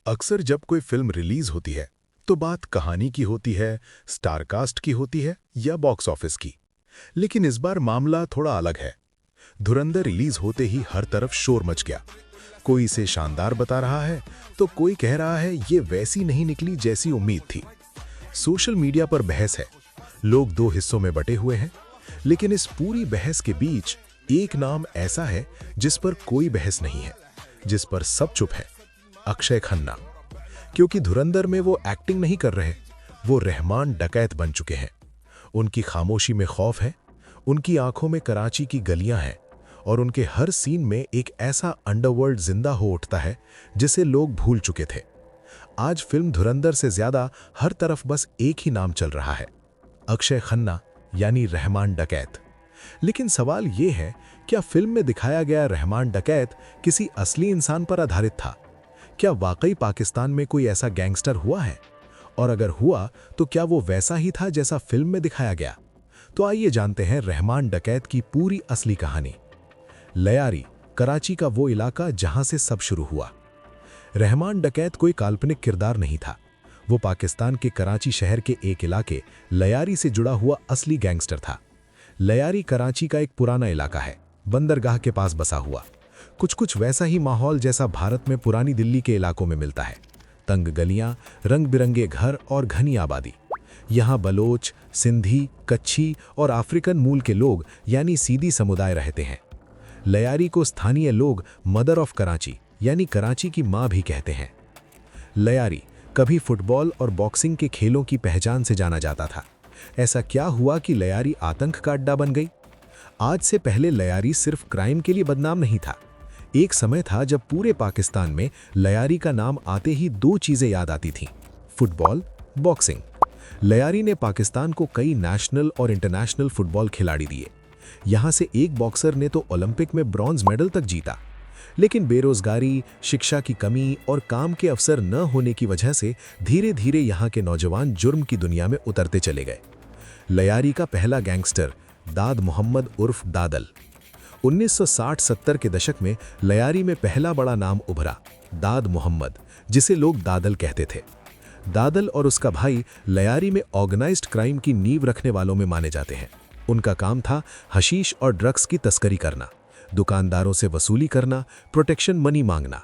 अक्सर जब कोई फिल्म रिलीज होती है तो बात कहानी की होती है, स्टारकास्ट की होती है या बॉक्स ऑफिस की। लेकिन इस बार मामला थोड़ा अलग है। धुरंधर रिलीज होते ही हर तरफ शोर मच गया। कोई इसे शानदार बता रहा है तो कोई कह रहा है ये वैसी नहीं निकली जैसी उम्मीद थी। सोशल मीडिया पर बहस है, लोग दो हिस्सों में बटे हुए हैं। लेकिन इस पूरी बहस के बीच एक नाम ऐसा है जिस पर कोई बहस नहीं है, जिस पर सब चुप है, अक्षय खन्ना। क्योंकि धुरंधर में वो एक्टिंग नहीं कर रहे, वो रहमान डकैत बन चुके हैं। उनकी खामोशी में खौफ है, उनकी आंखों में कराची की गलियां हैं और उनके हर सीन में एक ऐसा अंडरवर्ल्ड जिंदा हो उठता है जिसे लोग भूल चुके थे। आज फिल्म धुरंधर से ज्यादा हर तरफ बस एक ही नाम चल रहा है, अक्षय खन्ना यानी रहमान डकैत। लेकिन सवाल ये है, क्या फिल्म में दिखाया गया रहमान डकैत किसी असली इंसान पर आधारित था? क्या वाकई पाकिस्तान में कोई ऐसा गैंगस्टर हुआ है? और अगर हुआ तो क्या वो वैसा ही था जैसा फिल्म में दिखाया गया? तो आइए जानते हैं रहमान डकैत की पूरी असली कहानी। लयारी, कराची का वो इलाका जहां से सब शुरू हुआ। रहमान डकैत कोई काल्पनिक किरदार नहीं था। वो पाकिस्तान के कराची शहर के एक इलाके लयारी से जुड़ा हुआ असली गैंगस्टर था। लयारी कराची का एक पुराना इलाका है, बंदरगाह के पास बसा हुआ। कुछ वैसा ही माहौल जैसा भारत में पुरानी दिल्ली के इलाकों में मिलता है। तंग गलियां, रंग बिरंगे घर और घनी आबादी। यहाँ बलोच, सिंधी, कच्छी और अफ्रीकन मूल के लोग यानी सीधी समुदाय रहते हैं। लयारी को स्थानीय लोग मदर ऑफ कराची यानी कराची की माँ भी कहते हैं। लयारी कभी फुटबॉल और बॉक्सिंग के खेलों की पहचान से जाना जाता था। ऐसा क्या हुआ कि लयारी आतंक का अड्डा बन गई? आज से पहले लयारी सिर्फ क्राइम के लिए बदनाम नहीं था। एक समय था जब पूरे पाकिस्तान में लयारी का नाम आते ही दो चीजें याद आती थीं, फुटबॉल, बॉक्सिंग। लयारी ने पाकिस्तान को कई नेशनल और इंटरनेशनल फुटबॉल खिलाड़ी दिए। यहां से एक बॉक्सर ने तो ओलंपिक में ब्रॉन्ज मेडल तक जीता। लेकिन बेरोजगारी, शिक्षा की कमी और काम के अवसर न होने की वजह से धीरे धीरे यहाँ के नौजवान जुर्म की दुनिया में उतरते चले गए। लयारी का पहला गैंगस्टर दाद मोहम्मद उर्फ दादल। 1960-70 के दशक में लयारी में पहला बड़ा नाम उभरा, दाद मोहम्मद, जिसे लोग दादल कहते थे। दादल और उसका भाई लयारी में ऑर्गेनाइज्ड क्राइम की नींव रखने वालों में माने जाते हैं। उनका काम था हशीश और ड्रग्स की तस्करी करना, दुकानदारों से वसूली करना, प्रोटेक्शन मनी मांगना।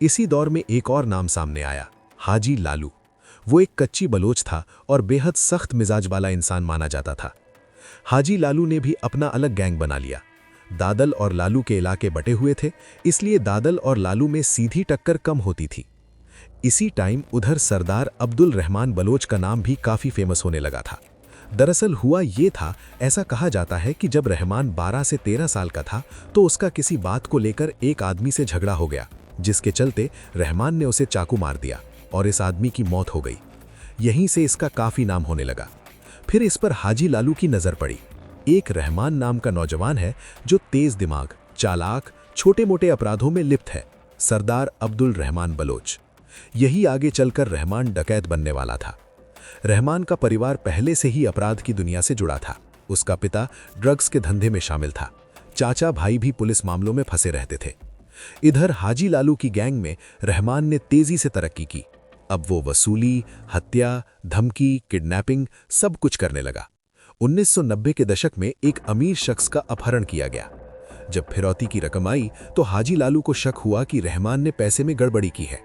इसी दौर में एक और नाम सामने आया, हाजी लालू। वो एक कच्ची बलोच था और बेहद सख्त मिजाज वाला इंसान माना जाता था। हाजी लालू ने भी अपना अलग गैंग बना लिया। दादल और लालू के इलाके बटे हुए थे, इसलिए दादल और लालू में सीधी टक्कर कम होती थी। इसी टाइम उधर सरदार अब्दुल रहमान बलोच का नाम भी काफी फेमस होने लगा था। दरअसल हुआ ये था, ऐसा कहा जाता है कि जब रहमान 12 से 13 साल का था तो उसका किसी बात को लेकर एक आदमी से झगड़ा हो गया, जिसके चलते रहमान ने उसे चाकू मार दिया और इस आदमी की मौत हो गई। यहीं से इसका काफी नाम होने लगा। फिर इस पर हाजी लालू की नजर पड़ी। एक रहमान नाम का नौजवान है जो तेज दिमाग, चालाक, छोटे मोटे अपराधों में लिप्त है, सरदार अब्दुल रहमान बलोच। यही आगे चलकर रहमान डकैत बनने वाला था। रहमान का परिवार पहले से ही अपराध की दुनिया से जुड़ा था। उसका पिता ड्रग्स के धंधे में शामिल था, चाचा भाई भी पुलिस मामलों में फंसे रहते थे। इधर हाजी लालू की गैंग में रहमान ने तेजी से तरक्की की। अब वो वसूली, हत्या, धमकी, किडनैपिंग सब कुछ करने लगा। 1990 के दशक में एक अमीर शख्स का अपहरण किया गया। जब फिरौती की रकम आई तो हाजी लालू को शक हुआ कि रहमान ने पैसे में गड़बड़ी की है।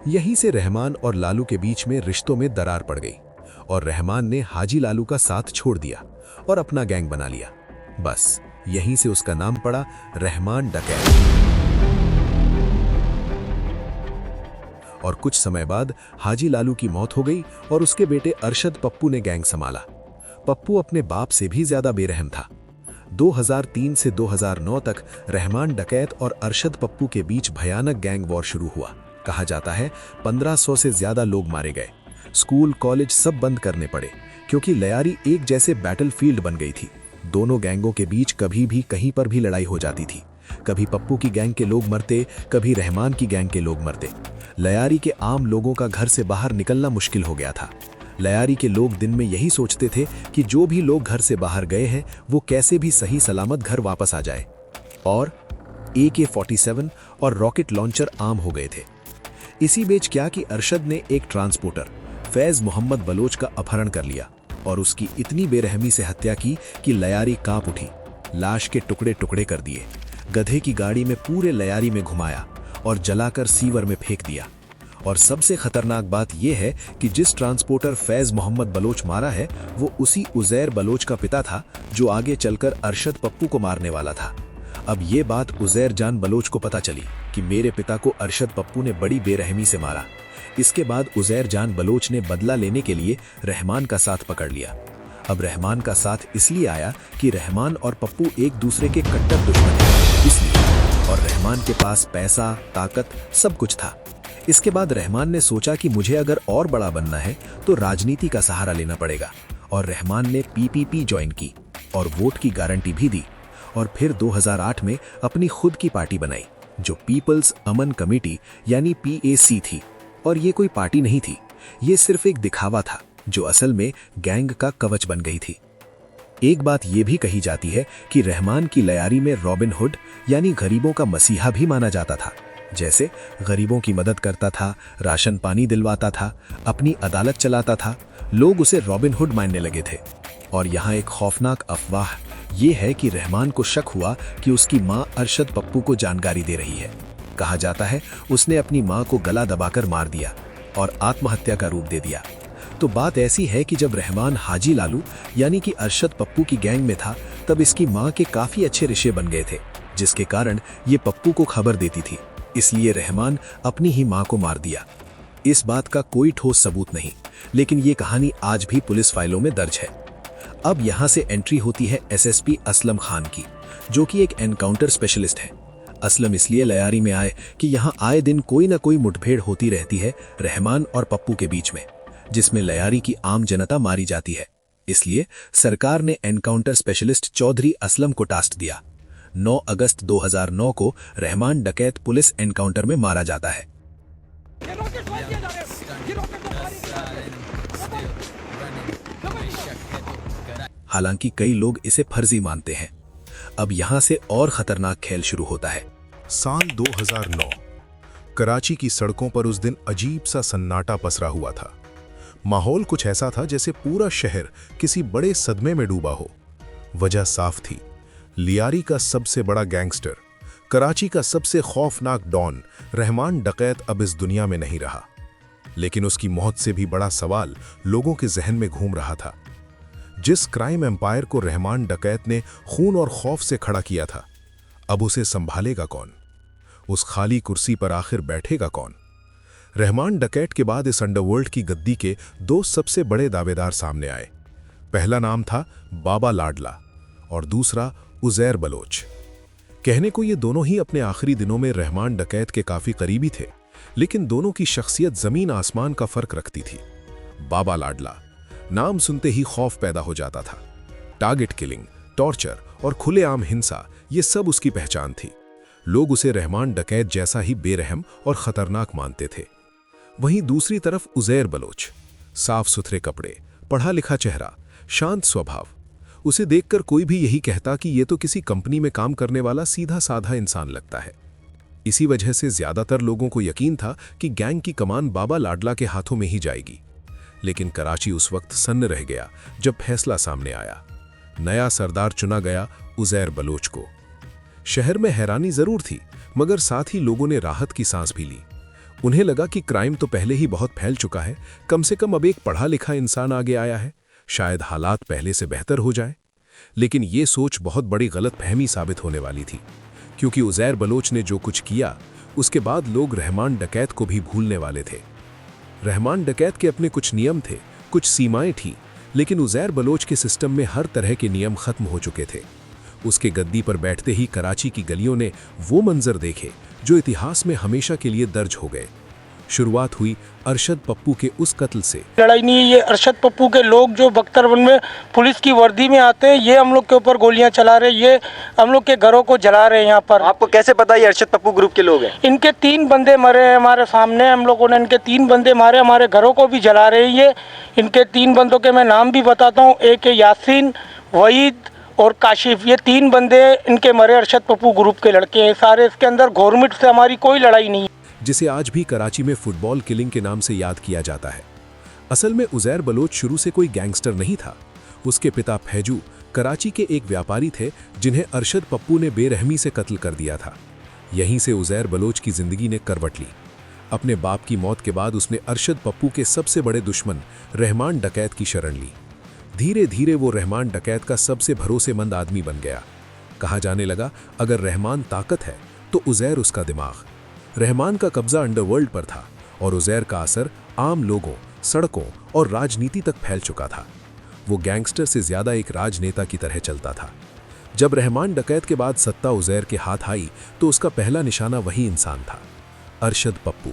यहीं से रहमान और लालू के बीच में रिश्तों में दरार पड़ गई और रहमान ने हाजी लालू का साथ छोड़ दिया और अपना गैंग बना लिया। बस यहीं से उसका नाम पड़ा रहमान डकैत। और कुछ समय बाद हाजी लालू की मौत हो गई और उसके बेटे अरशद पप्पू ने गैंग संभाला। पप्पू अपने बाप से भी ज्यादा बेरहम था। 2003 से 2009 तक रहमान डकैत और अरशद पप्पू के बीच भयानक गैंग वॉर शुरू हुआ। कहा जाता है 1500 से ज्यादा लोग मारे गए। स्कूल, कॉलेज सब बंद करने पड़े क्योंकि लयारी एक जैसे बैटलफील्ड बन गई थी। दोनों गैंगों के बीच कभी भी कहीं पर भी लड़ाई हो जाती थी। कभी पप्पू की गैंग के लोग मरते, कभी रहमान की गैंग के लोग मरते। लयारी के आम लोगों का घर से बाहर निकलना मुश्किल हो गया था। लयारी के लोग दिन में यही सोचते थे कि जो भी लोग घर से बाहर गए हैं वो कैसे भी सही सलामत घर वापस आ जाए। और AK-47 और रॉकेट लॉन्चर आम हो गए थे। इसी बीच क्या कि अरशद ने एक ट्रांसपोर्टर फैज मोहम्मद बलोच का अपहरण कर लिया और उसकी इतनी बेरहमी से हत्या की कि लयारी कांप उठी। लाश के टुकड़े टुकड़े कर दिए, गधे की गाड़ी में पूरे लयारी में घुमाया और जलाकर सीवर में फेंक दिया। और सबसे खतरनाक बात यह है कि जिस ट्रांसपोर्टर फैज मोहम्मद बलोच मारा है वो उसी उजैर बलोच का पिता था जो आगे चलकर अरशद पप्पू को मारने वाला था। अब ये बात उजैर जान बलोच को पता चली कि मेरे पिता को अरशद पप्पू ने बड़ी बेरहमी से मारा। इसके बाद उजैर जान बलोच ने बदला लेने के लिए रहमान का साथ पकड़ लिया। अब रहमान का साथ इसलिए आया कि रहमान और पप्पू एक दूसरे के कट्टर दुश्मन थे, इसलिए। और रहमान के पास पैसा, ताकत सब कुछ था। इसके बाद रहमान ने सोचा कि मुझे अगर और बड़ा बनना है तो राजनीति का सहारा लेना पड़ेगा, और रहमान ने पीपीपी ज्वाइन की और वोट की गारंटी भी दी। और फिर 2008 में अपनी खुद की पार्टी बनाई जो पीपल्स अमन कमेटी यानी PAC थी। और ये कोई पार्टी नहीं थी, ये सिर्फ एक दिखावा था जो असल में गैंग का कवच बन गई थी। एक बात ये भी कही जाती है कि रहमान की लयारी में रॉबिन हुड यानी गरीबों का मसीहा भी माना जाता था। जैसे गरीबों की मदद करता था, राशन पानी दिलवाता था, अपनी अदालत चलाता था। लोग उसे रॉबिन हुड मानने लगे थे। और यहाँ एक खौफनाक अफवाह ये है कि रहमान को शक हुआ कि उसकी मां अरशद पप्पू को जानकारी दे रही है। कहा जाता है उसने अपनी मां को गला दबाकर मार दिया और आत्महत्या का रूप दे दिया। तो बात ऐसी है कि जब रहमान हाजी लालू यानी कि अरशद पप्पू की गैंग में था तब इसकी मां के काफी अच्छे रिश्ते बन गए थे, जिसके कारण ये पप्पू को खबर देती थी। इसलिए रहमान अपनी ही मां को मार दिया। इस बात का कोई ठोस सबूत नहीं, लेकिन ये कहानी आज भी पुलिस फाइलों में दर्ज है। अब यहाँ से एंट्री होती है SSP असलम खान की, जो कि एक एनकाउंटर स्पेशलिस्ट है। असलम इसलिए लयारी में आए कि यहाँ आए दिन कोई ना कोई मुठभेड़ होती रहती है रहमान और पप्पू के बीच में, जिसमें लयारी की आम जनता मारी जाती है। इसलिए सरकार ने एनकाउंटर स्पेशलिस्ट चौधरी असलम को टास्क दिया। 9 अगस्त 2009 को रहमान डकैत पुलिस एनकाउंटर में मारा जाता है। हालांकि कई लोग इसे फर्जी मानते हैं। अब यहां से और खतरनाक खेल शुरू होता है। साल 2009 कराची की सड़कों पर उस दिन अजीब सा सन्नाटा पसरा हुआ था। माहौल कुछ ऐसा था जैसे पूरा शहर किसी बड़े सदमे में डूबा हो। वजह साफ थी, लियारी का सबसे बड़ा गैंगस्टर, कराची का सबसे खौफनाक डॉन रहमान डकैत अब इस दुनिया में नहीं रहा। लेकिन उसकी मौत से भी बड़ा सवाल लोगों के जहन में घूम रहा था। जिस क्राइम एम्पायर को रहमान डकैत ने खून और खौफ से खड़ा किया था, अब उसे संभालेगा कौन? उस खाली कुर्सी पर आखिर बैठेगा कौन? रहमान डकैत के बाद इस अंडरवर्ल्ड की गद्दी के 2 सबसे बड़े दावेदार सामने आए। पहला नाम था बाबा लाडला और दूसरा उजैर बलोच। कहने को ये दोनों ही अपने आखिरी दिनों में रहमान डकैत के काफी करीबी थे, लेकिन दोनों की शख्सियत जमीन आसमान का फर्क रखती थी। बाबा लाडला नाम सुनते ही खौफ पैदा हो जाता था। टारगेट किलिंग, टॉर्चर और खुलेआम हिंसा ये सब उसकी पहचान थी। लोग उसे रहमान डकैत जैसा ही बेरहम और खतरनाक मानते थे। वहीं दूसरी तरफ उजैर बलोच, साफ सुथरे कपड़े, पढ़ा लिखा चेहरा, शांत स्वभाव। उसे देखकर कोई भी यही कहता कि ये तो किसी कंपनी में काम करने वाला सीधा साधा इंसान लगता है। इसी वजह से ज्यादातर लोगों को यकीन था कि गैंग की कमान बाबा लाडला के हाथों में ही जाएगी। लेकिन कराची उस वक्त सन्न रह गया जब फैसला सामने आया। नया सरदार चुना गया उजैर बलोच को। शहर में हैरानी जरूर थी, मगर साथ ही लोगों ने राहत की सांस भी ली। उन्हें लगा कि क्राइम तो पहले ही बहुत फैल चुका है, कम से कम अब एक पढ़ा लिखा इंसान आगे आया है, शायद हालात पहले से बेहतर हो जाए। लेकिन ये सोच बहुत बड़ी गलतफहमी साबित होने वाली थी, क्योंकि उजैर बलोच ने जो कुछ किया उसके बाद लोग रहमान डकैत को भी भूलने वाले थे। रहमान डकैत के अपने कुछ नियम थे, कुछ सीमाएं थीं, लेकिन उजैर बलोच के सिस्टम में हर तरह के नियम खत्म हो चुके थे। उसके गद्दी पर बैठते ही कराची की गलियों ने वो मंजर देखे जो इतिहास में हमेशा के लिए दर्ज हो गए। शुरुआत हुई अरशद पप्पू के उस कत्ल से। लड़ाई नहीं है, ये अरशद पप्पू के लोग जो बख्तरबंद में पुलिस की वर्दी में आते हैं, ये हम लोग के ऊपर गोलियां चला रहे हैं, ये हम लोग के घरों को जला रहे हैं। यहाँ पर आपको कैसे पता ये अरशद पप्पू ग्रुप के लोग हैं? इनके 3 बंदे मरे हैं हमारे सामने, हम लोगों ने इनके 3 बंदे मारे, हमारे घरों को भी जला रहे हैं। ये इनके 3 बंदों के मैं नाम भी बताता हूँ। एक है यासीन, वहीद और काशिफ। ये 3 बंदे इनके मरे अरशद पप्पू ग्रुप के लड़के हैं सारे। इसके अंदर गवर्नमेंट से हमारी कोई लड़ाई नहीं है। जिसे आज भी कराची में फुटबॉल किलिंग के नाम से याद किया जाता है। असल में उज़ैर बलोच शुरू से कोई गैंगस्टर नहीं था। उसके पिता फैजू कराची के एक व्यापारी थे जिन्हें अरशद पप्पू ने बेरहमी से कत्ल कर दिया था। यहीं से उज़ैर बलोच की जिंदगी ने करवट ली। अपने बाप की मौत के बाद उसने अरशद पप्पू के सबसे बड़े दुश्मन रहमान डकैत की शरण ली। धीरे धीरे वो रहमान डकैत का सबसे भरोसेमंद आदमी बन गया। कहा जाने लगा, अगर रहमान ताकत है तो उज़ैर उसका दिमाग। रहमान का कब्जा अंडरवर्ल्ड पर था और उज़ैर का असर आम लोगों, सड़कों और राजनीति तक फैल चुका था। वो गैंगस्टर से ज्यादा एक राजनेता की तरह चलता था। जब रहमान डकैत के बाद सत्ता उज़ैर के हाथ आई तो उसका पहला निशाना वही इंसान था, अरशद पप्पू।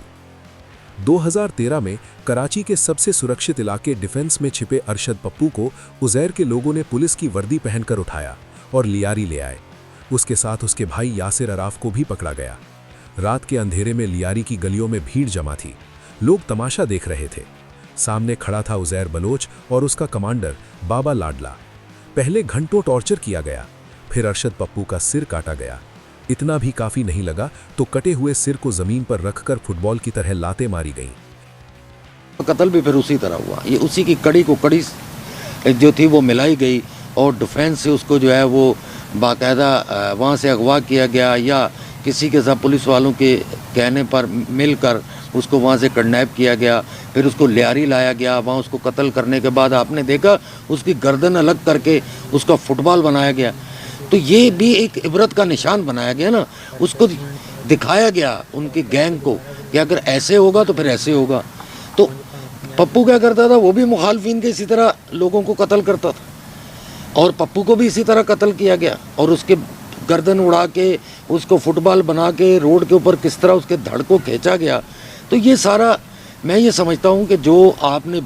2013 में कराची के सबसे सुरक्षित इलाके डिफेंस में छिपे अरशद पप्पू को उज़ैर के लोगों ने पुलिस की वर्दी पहनकर उठाया और लियारी ले आए। उसके साथ उसके भाई यासिर अराफ को भी पकड़ा गया। रात के अंधेरे में लियारी की गलियों में भीड़ जमा थी। लोग तमाशा देख रहे थे। सामने खड़ा था उज़ैर बलोच और उसका कमांडर बाबा लाडला। पहले घंटों टॉर्चर किया गया, फिर अरशद पप्पू का सिर काटा गया। इतना भी काफी नहीं लगा तो कटे हुए सिर को जमीन पर रखकर फुटबॉल की तरह लातें मारी गईं। कत्ल भी फिर उसी तरह हुआ। ये उसी की कड़ी को कड़ी जो थी वो मिलाई गई और डिफेंस से उसको जो है वो बाकायदा वहाँ से अगवा किया गया या किसी के साथ पुलिस वालों के कहने पर मिलकर उसको वहाँ से किडनैप किया गया। फिर उसको लियारी लाया गया। वहाँ उसको कत्ल करने के बाद आपने देखा उसकी गर्दन अलग करके उसका फुटबॉल बनाया गया। तो ये भी एक इबरत का निशान बनाया गया ना, उसको दिखाया गया उनके गैंग को कि अगर ऐसे होगा तो फिर ऐसे होगा। तो पप्पू क्या करता था, वो भी मुखालफिन के इसी तरह लोगों को कत्ल करता था और पप्पू को भी इसी तरह कत्ल किया गया और उसके गर्दन उड़ा के उसको फुटबॉल बना के रोड के ऊपर किस तरह उसके धड़ को खींचा गया। तो ये सारा मैं ये समझता हूँ कि जो आपने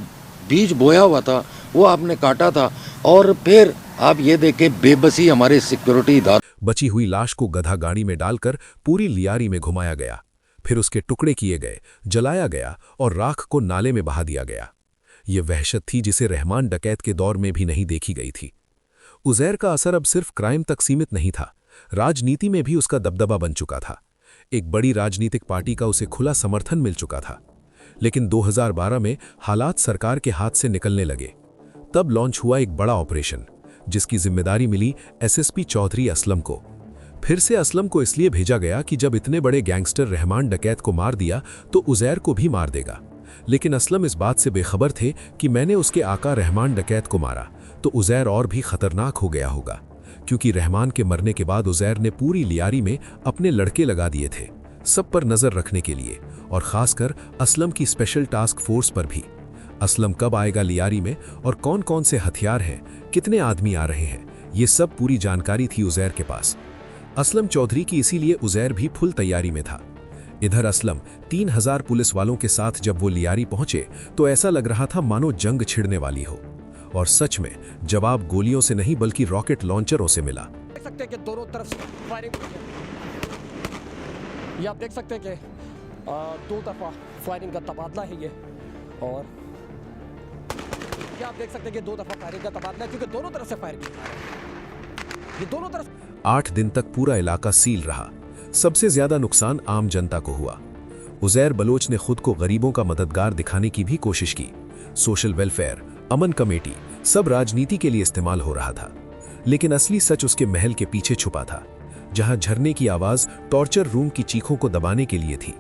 बीज बोया हुआ था वो आपने काटा था। और फिर आप ये देखें बेबसी हमारे सिक्योरिटी इदारे। बची हुई लाश को गधा गाड़ी में डालकर पूरी लियारी में घुमाया गया, फिर उसके टुकड़े किए गए, जलाया गया और राख को नाले में बहा दिया गया। ये वहशत थी जिसे रहमान डकैत के दौर में भी नहीं देखी गई थी। उज़ैर का असर अब सिर्फ क्राइम तक सीमित नहीं था, राजनीति में भी उसका दबदबा बन चुका था। एक बड़ी राजनीतिक पार्टी का उसे खुला समर्थन मिल चुका था। लेकिन 2012 में हालात सरकार के हाथ से निकलने लगे। तब लॉन्च हुआ एक बड़ा ऑपरेशन जिसकी जिम्मेदारी मिली एसएसपी चौधरी असलम को। फिर से असलम को इसलिए भेजा गया कि जब इतने बड़े गैंगस्टर रहमान डकैत को मार दिया तो उज़ैर को भी मार देगा। लेकिन असलम इस बात से बेखबर थे कि मैंने उसके आका रहमान डकैत को मारा तो उज़ैर और भी खतरनाक हो गया होगा, क्योंकि रहमान के मरने के बाद उज़ैर ने पूरी लियारी में अपने लड़के लगा दिए थे, सब पर नजर रखने के लिए, और खासकर असलम की स्पेशल टास्क फोर्स पर भी। असलम कब आएगा लियारी में और कौन कौन से हथियार हैं, कितने आदमी आ रहे हैं, ये सब पूरी जानकारी थी उज़ैर के पास। असलम चौधरी की इसीलिए उज़ैर भी फुल तैयारी में था। इधर असलम 3000 पुलिस वालों के साथ जब वो लियारी पहुंचे तो ऐसा लग रहा था मानो जंग छिड़ने वाली हो, और सच में जवाब गोलियों से नहीं बल्कि रॉकेट लॉन्चरों से मिला। देख सकते हैं कि दोनों तरफ फायरिंग हुई है। ये आप देख सकते हैं कि दो तरफा फायरिंग का तबादला है ये, और ये आप देख सकते हैं कि दो तरफा फायरिंग का तबादला है क्योंकि दोनों तरफ से फायरिंग की जा रही है। ये दोनों तरफ 8 दिन तक पूरा इलाका सील रहा। सबसे ज्यादा नुकसान आम जनता को हुआ। उज़ैर बलोच ने खुद को गरीबों का मददगार दिखाने की भी कोशिश की। सोशल वेलफेयर, अमन कमेटी सब राजनीति के लिए इस्तेमाल हो रहा था। लेकिन असली सच उसके महल के पीछे छुपा था, जहां झरने की आवाज टॉर्चर रूम की चीखों को दबाने के लिए थी।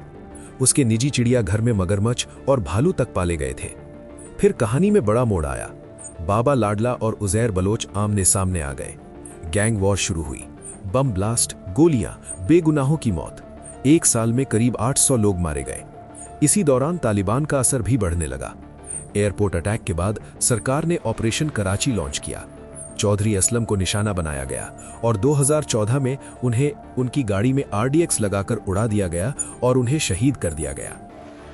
उसके निजी चिड़ियाघर में मगरमच्छ और भालू तक पाले गए थे। फिर कहानी में बड़ा मोड़ आया। बाबा लाडला और उज़ैर बलोच आमने सामने आ गए। गैंग वॉर शुरू हुई। बम ब्लास्ट, गोलियां, बेगुनाहों की मौत। 1 साल में करीब 800 लोग मारे गए। इसी दौरान तालिबान का असर भी बढ़ने लगा। एयरपोर्ट अटैक के बाद सरकार ने ऑपरेशन कराची लॉन्च किया। चौधरी असलम को निशाना बनाया गया और 2014 में उन्हें उनकी गाड़ी में RDX लगाकर उड़ा दिया गया और उन्हें शहीद कर दिया गया।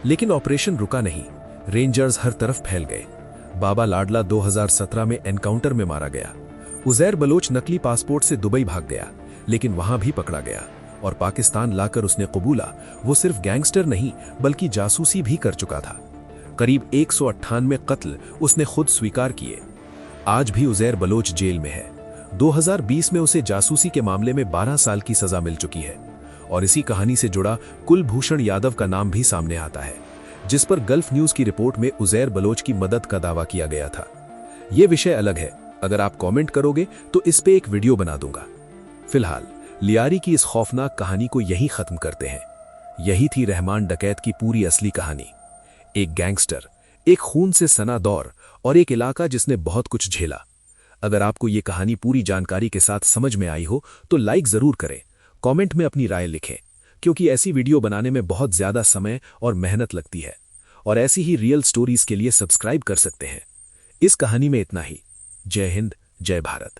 लेकिन ऑपरेशन रुका नहीं। रेंजर्स हर तरफ फैल गए। बाबा लाडला 2017 में एनकाउंटर में मारा गया। उज़ैर बलोच नकली पासपोर्ट से दुबई भाग गया, लेकिन वहां भी पकड़ा गया और पाकिस्तान लाकर उसने कबूला वो सिर्फ गैंगस्टर नहीं बल्कि जासूसी भी कर चुका था। करीब 198 कत्ल उसने खुद स्वीकार किए। आज भी उज़ैर बलोच जेल में है। 2020 में उसे जासूसी के मामले में 12 साल की सजा मिल चुकी है और इसी कहानी से जुड़ा कुलभूषण यादव का नाम भी सामने आता है, जिस पर गल्फ न्यूज की रिपोर्ट में उजैर बलोच की मदद का दावा किया गया था। यह विषय अलग है, अगर आप कमेंट करोगे तो इस पे एक वीडियो बना दूंगा। फिलहाल लियारी की इस खौफनाक कहानी को यहीं खत्म करते हैं। यही थी रहमान डकैत की पूरी असली कहानी। एक गैंगस्टर, एक खून से सना दौर और एक इलाका जिसने बहुत कुछ झेला। अगर आपको ये कहानी पूरी जानकारी के साथ समझ में आई हो तो लाइक जरूर करें, कमेंट में अपनी राय लिखें, क्योंकि ऐसी वीडियो बनाने में बहुत ज्यादा समय और मेहनत लगती है। और ऐसी ही रियल स्टोरीज के लिए सब्सक्राइब कर सकते हैं। इस कहानी में इतना ही। जय हिंद, जय भारत।